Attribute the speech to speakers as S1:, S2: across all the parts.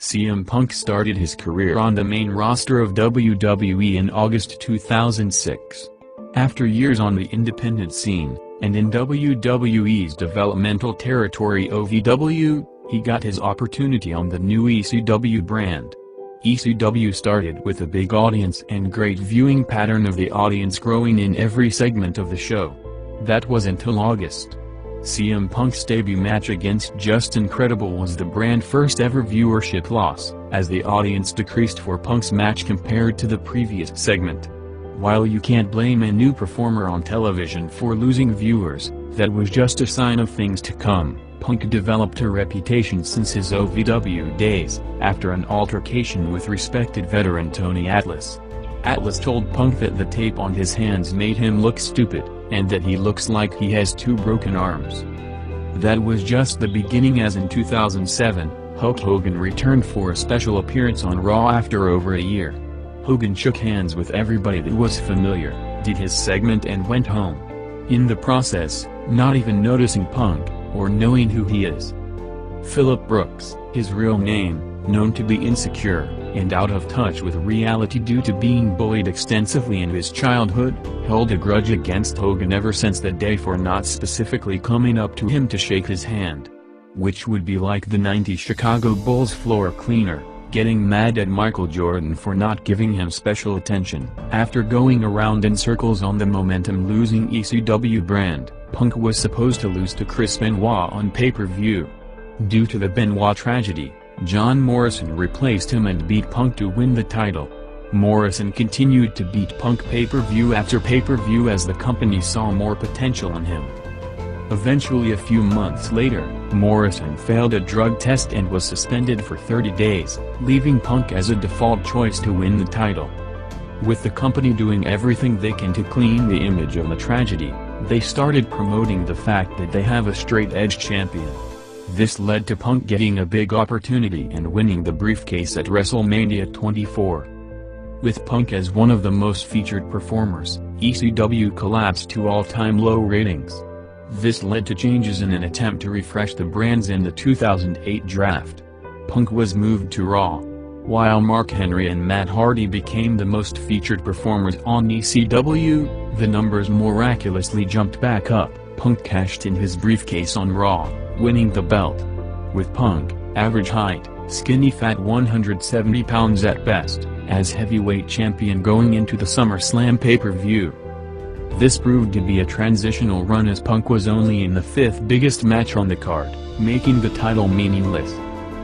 S1: CM Punk started his career on the main roster of WWE in August 2006. After years on the independent scene, and in WWE's developmental territory OVW, he got his opportunity on the new ECW brand. ECW started with a big audience and great viewing pattern of the audience growing in every segment of the show. That was until August. CM Punk's debut match against Justin Credible was the brand's first ever viewership loss, as the audience decreased for Punk's match compared to the previous segment. While you can't blame a new performer on television for losing viewers, that was just a sign of things to come. Punk developed a reputation since his OVW days, after an altercation with respected veteran Tony Atlas. Atlas told Punk that the tape on his hands made him look stupid, and that he looks like he has 2 broken arms. That was just the beginning, as in 2007, Hulk Hogan returned for a special appearance on Raw after over a year. Hogan shook hands with everybody that was familiar, did his segment and went home. In the process, not even noticing Punk, or knowing who he is. Phillip Brooks, his real name, known to be insecure, and out of touch with reality due to being bullied extensively in his childhood, held a grudge against Hogan ever since that day for not specifically coming up to him to shake his hand. Which would be like the '90s Chicago Bulls floor cleaner, getting mad at Michael Jordan for not giving him special attention. After going around in circles on the momentum-losing ECW brand, Punk was supposed to lose to Chris Benoit on pay-per-view. Due to the Benoit tragedy, John Morrison replaced him and beat Punk to win the title. Morrison continued to beat Punk pay-per-view after pay-per-view as the company saw more potential in him. Eventually, a few months later, Morrison failed a drug test and was suspended for 30 days, leaving Punk as a default choice to win the title. With the company doing everything they can to clean the image of the tragedy, they started promoting the fact that they have a straight-edge champion. This led to Punk getting a big opportunity and winning the briefcase at WrestleMania 24. With Punk as one of the most featured performers, ECW collapsed to all-time low ratings. This led to changes in an attempt to refresh the brands in the 2008 draft. Punk was moved to Raw. While Mark Henry and Matt Hardy became the most featured performers on ECW, the numbers miraculously jumped back up. Punk cashed in his briefcase on Raw, winning the belt. With Punk, average height, skinny fat 170 pounds at best, as heavyweight champion going into the SummerSlam pay-per-view. This proved to be a transitional run as Punk was only in the 5th biggest match on the card, making the title meaningless.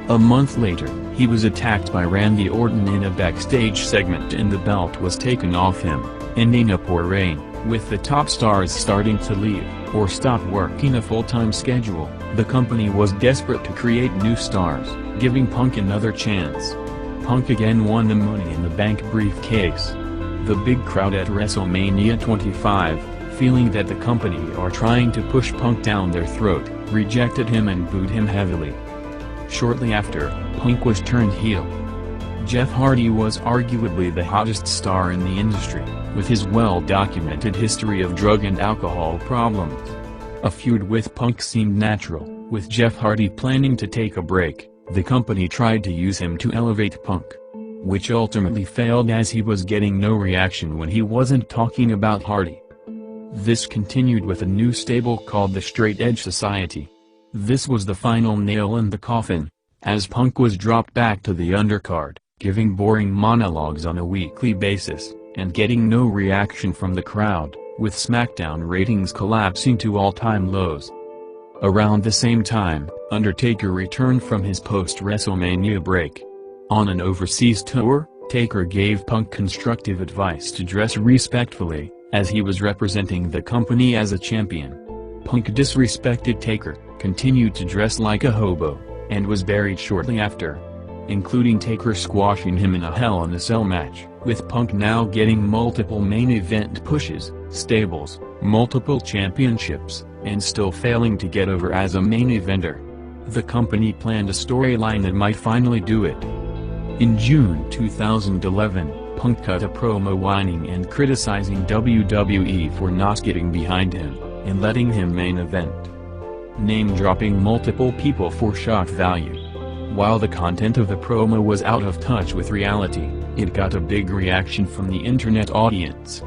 S1: A month later, he was attacked by Randy Orton in a backstage segment and the belt was taken off him, ending a poor reign. With the top stars starting to leave, or stop working a full-time schedule, the company was desperate to create new stars, giving Punk another chance. Punk again won the Money in the Bank briefcase. The big crowd at WrestleMania 25, feeling that the company are trying to push Punk down their throat, rejected him and booed him heavily. Shortly after, Punk was turned heel. Jeff Hardy was arguably the hottest star in the industry, with his well-documented history of drug and alcohol problems. A feud with Punk seemed natural. With Jeff Hardy planning to take a break, the company tried to use him to elevate Punk, which ultimately failed as he was getting no reaction when he wasn't talking about Hardy. This continued with a new stable called the Straight Edge Society. This was the final nail in the coffin, as Punk was dropped back to the undercard, giving boring monologues on a weekly basis, and getting no reaction from the crowd, with SmackDown ratings collapsing to all-time lows. Around the same time, Undertaker returned from his post-WrestleMania break. On an overseas tour, Taker gave Punk constructive advice to dress respectfully, as he was representing the company as a champion. Punk disrespected Taker, continued to dress like a hobo, and was buried shortly after, including Taker squashing him in a Hell in a Cell match. With Punk now getting multiple main event pushes, stables, multiple championships, and still failing to get over as a main eventer, the company planned a storyline that might finally do it. In June 2011, Punk cut a promo whining and criticizing WWE for not getting behind him, and letting him main event, name-dropping multiple people for shock value. While the content of the promo was out of touch with reality, it got a big reaction from the internet audience.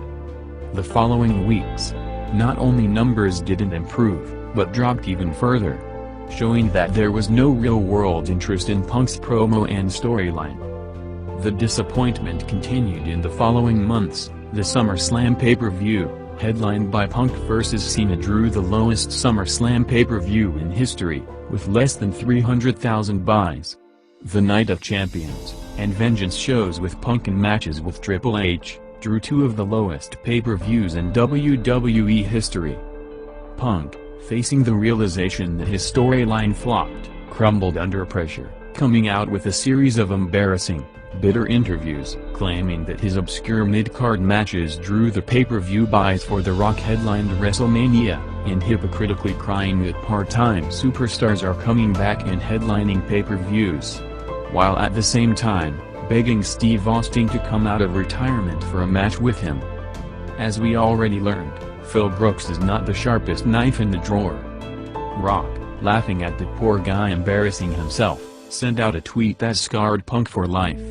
S1: The following weeks, not only numbers didn't improve, but dropped even further, showing that there was no real-world interest in Punk's promo and storyline. The disappointment continued in the following months. The SummerSlam pay-per-view, headlined by Punk vs Cena, drew the lowest SummerSlam pay-per-view in history, with less than 300,000 buys. The Night of Champions and Vengeance shows with Punk and matches with Triple H drew two of the lowest pay-per-views in WWE history. Punk, facing the realization that his storyline flopped, crumbled under pressure, coming out with a series of embarrassing, bitter interviews, claiming that his obscure mid-card matches drew the pay-per-view buys for The Rock headlined WrestleMania, and hypocritically crying that part-time superstars are coming back and headlining pay-per-views, while at the same time, begging Steve Austin to come out of retirement for a match with him. As we already learned, Phil Brooks is not the sharpest knife in the drawer. Rock, laughing at the poor guy embarrassing himself, sent out a tweet that scarred Punk for life,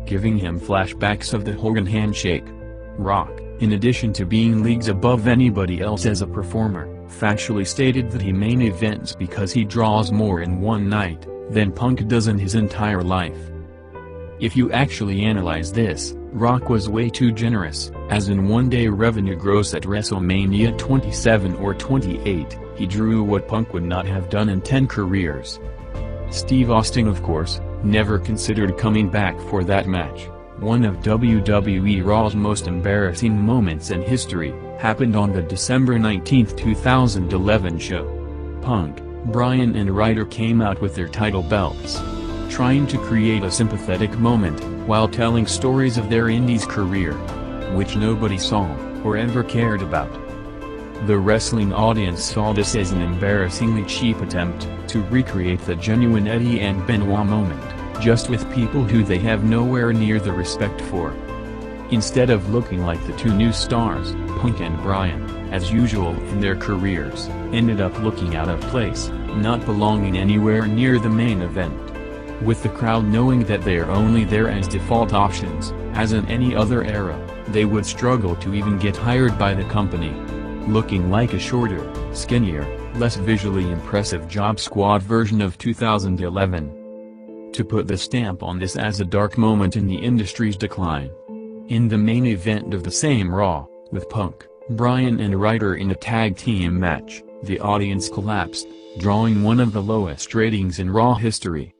S1: giving him flashbacks of the Hogan handshake. Rock, in addition to being leagues above anybody else as a performer, factually stated that he main events because he draws more in one night than Punk does in his entire life. If you actually analyze this, Rock was way too generous, as in one-day revenue gross at WrestleMania 27 or 28, he drew what Punk would not have done in 10 careers. Steve Austin, of course, never considered coming back for that match. One of WWE Raw's most embarrassing moments in history happened on the December 19, 2011 show. Punk, Bryan and Ryder came out with their title belts, trying to create a sympathetic moment while telling stories of their Indies career, which nobody saw or ever cared about. The wrestling audience saw this as an embarrassingly cheap attempt to recreate the genuine Eddie and Benoit moment, just with people who they have nowhere near the respect for. Instead of looking like the two new stars, Punk and Bryan, as usual in their careers, ended up looking out of place, not belonging anywhere near the main event. With the crowd knowing that they are only there as default options, as in any other era, they would struggle to even get hired by the company. Looking like a shorter, skinnier, less visually impressive Job Squad version of 2011. To put the stamp on this as a dark moment in the industry's decline. In the main event of the same Raw, with Punk, Bryan and Ryder in a tag team match, the audience collapsed, drawing one of the lowest ratings in Raw history.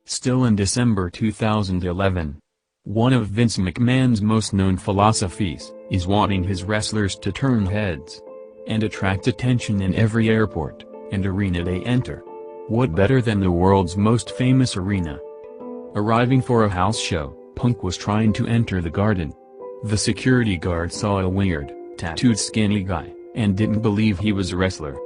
S1: Still in December 2011. One of Vince McMahon's most known philosophies is wanting his wrestlers to turn heads and attract attention in every airport and arena they enter. What better than the world's most famous arena? Arriving for a house show, Punk was trying to enter the Garden. The security guard saw a weird, tattooed skinny guy, and didn't believe he was a wrestler.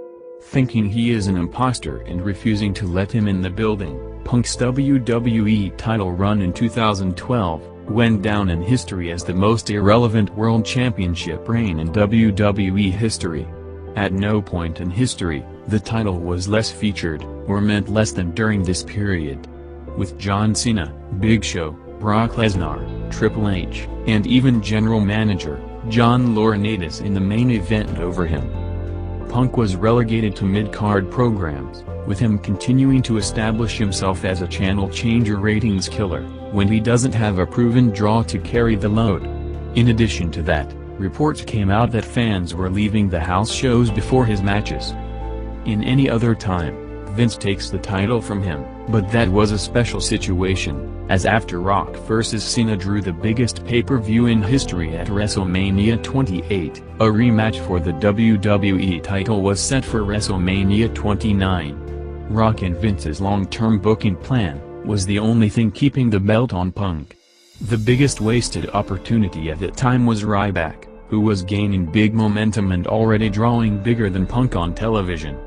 S1: Thinking he is an imposter and refusing to let him in the building, Punk's WWE title run in 2012 went down in history as the most irrelevant world championship reign in WWE history. At no point in history, the title was less featured, or meant less than during this period. With John Cena, Big Show, Brock Lesnar, Triple H, and even General Manager John Laurinaitis in the main event over him. Punk was relegated to mid-card programs, with him continuing to establish himself as a channel changer ratings killer, when he doesn't have a proven draw to carry the load. In addition to that, reports came out that fans were leaving the house shows before his matches. In any other time, Vince takes the title from him, but that was a special situation, as after Rock vs Cena drew the biggest pay-per-view in history at WrestleMania 28, a rematch for the WWE title was set for WrestleMania 29. Rock and Vince's long-term booking plan was the only thing keeping the belt on Punk. The biggest wasted opportunity at that time was Ryback, who was gaining big momentum and already drawing bigger than Punk on television.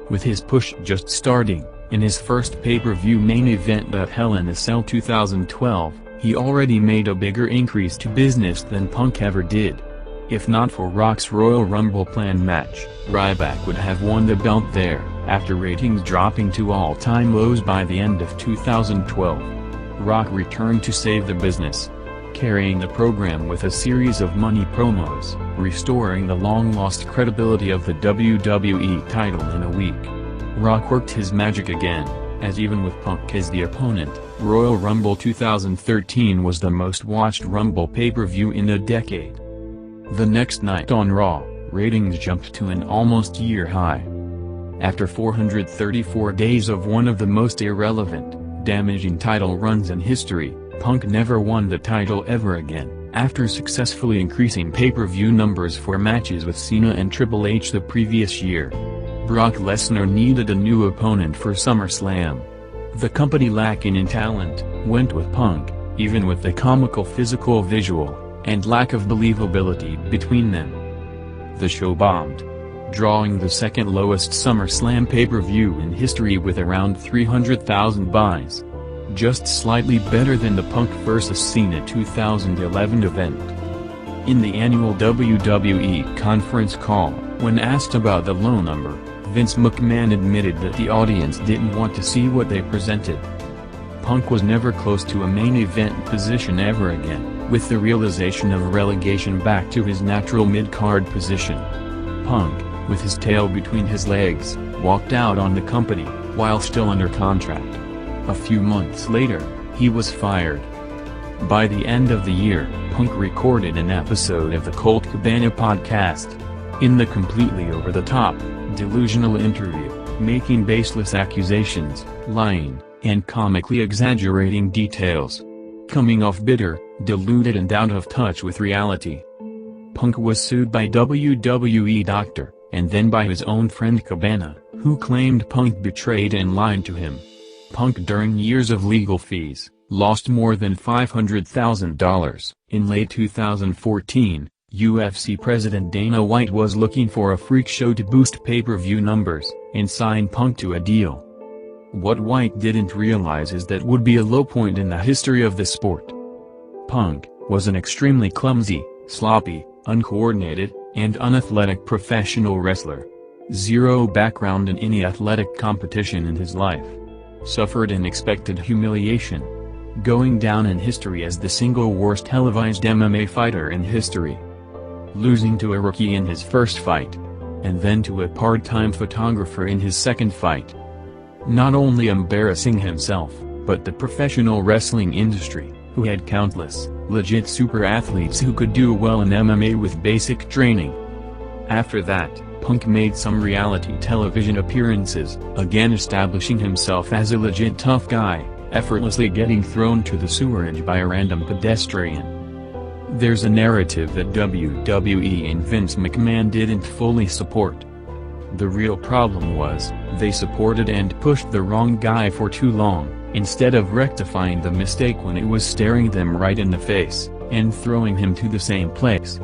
S1: With his push just starting, in his first pay-per-view main event at Hell in a Cell 2012, he already made a bigger increase to business than Punk ever did. If not for Rock's Royal Rumble planned match, Ryback would have won the belt there, after ratings dropping to all-time lows by the end of 2012. Rock returned to save the business, carrying the program with a series of money promos, restoring the long-lost credibility of the WWE title in a week. Rock worked his magic again, as even with Punk as the opponent, Royal Rumble 2013 was the most watched Rumble pay-per-view in a decade. The next night on Raw, ratings jumped to an almost year high. After 434 days of one of the most irrelevant, damaging title runs in history, Punk never won the title ever again, after successfully increasing pay-per-view numbers for matches with Cena and Triple H the previous year. Brock Lesnar needed a new opponent for SummerSlam. The company, lacking in talent, went with Punk, even with the comical physical visual and lack of believability between them. The show bombed, drawing the second lowest SummerSlam pay-per-view in history with around 300,000 buys. Just slightly better than the Punk vs. Cena 2011 event. In the annual WWE conference call, when asked about the low number, Vince McMahon admitted that the audience didn't want to see what they presented. Punk was never close to a main event position ever again, with the realization of relegation back to his natural mid-card position. Punk, with his tail between his legs, walked out on the company, while still under contract. A few months later, he was fired. By the end of the year, Punk recorded an episode of the Colt Cabana podcast. In the completely over-the-top, delusional interview, making baseless accusations, lying, and comically exaggerating details. Coming off bitter, deluded and out of touch with reality. Punk was sued by WWE Dr., and then by his own friend Cabana, who claimed Punk betrayed and lied to him. Punk, during years of legal fees, lost more than $500,000. In late 2014, UFC President Dana White was looking for a freak show to boost pay-per-view numbers, and signed Punk to a deal. What White didn't realize is that would be a low point in the history of the sport. Punk was an extremely clumsy, sloppy, uncoordinated, and unathletic professional wrestler. Zero background in any athletic competition in his life. Suffered and expected humiliation. Going down in history as the single worst televised MMA fighter in history. Losing to a rookie in his first fight. And then to a part-time photographer in his second fight. Not only embarrassing himself, but the professional wrestling industry, who had countless, legit super athletes who could do well in MMA with basic training. After that, Punk made some reality television appearances, again establishing himself as a legit tough guy, effortlessly getting thrown to the sewerage by a random pedestrian. There's a narrative that WWE and Vince McMahon didn't fully support. The real problem was, they supported and pushed the wrong guy for too long, instead of rectifying the mistake when it was staring them right in the face, and throwing him to the same place.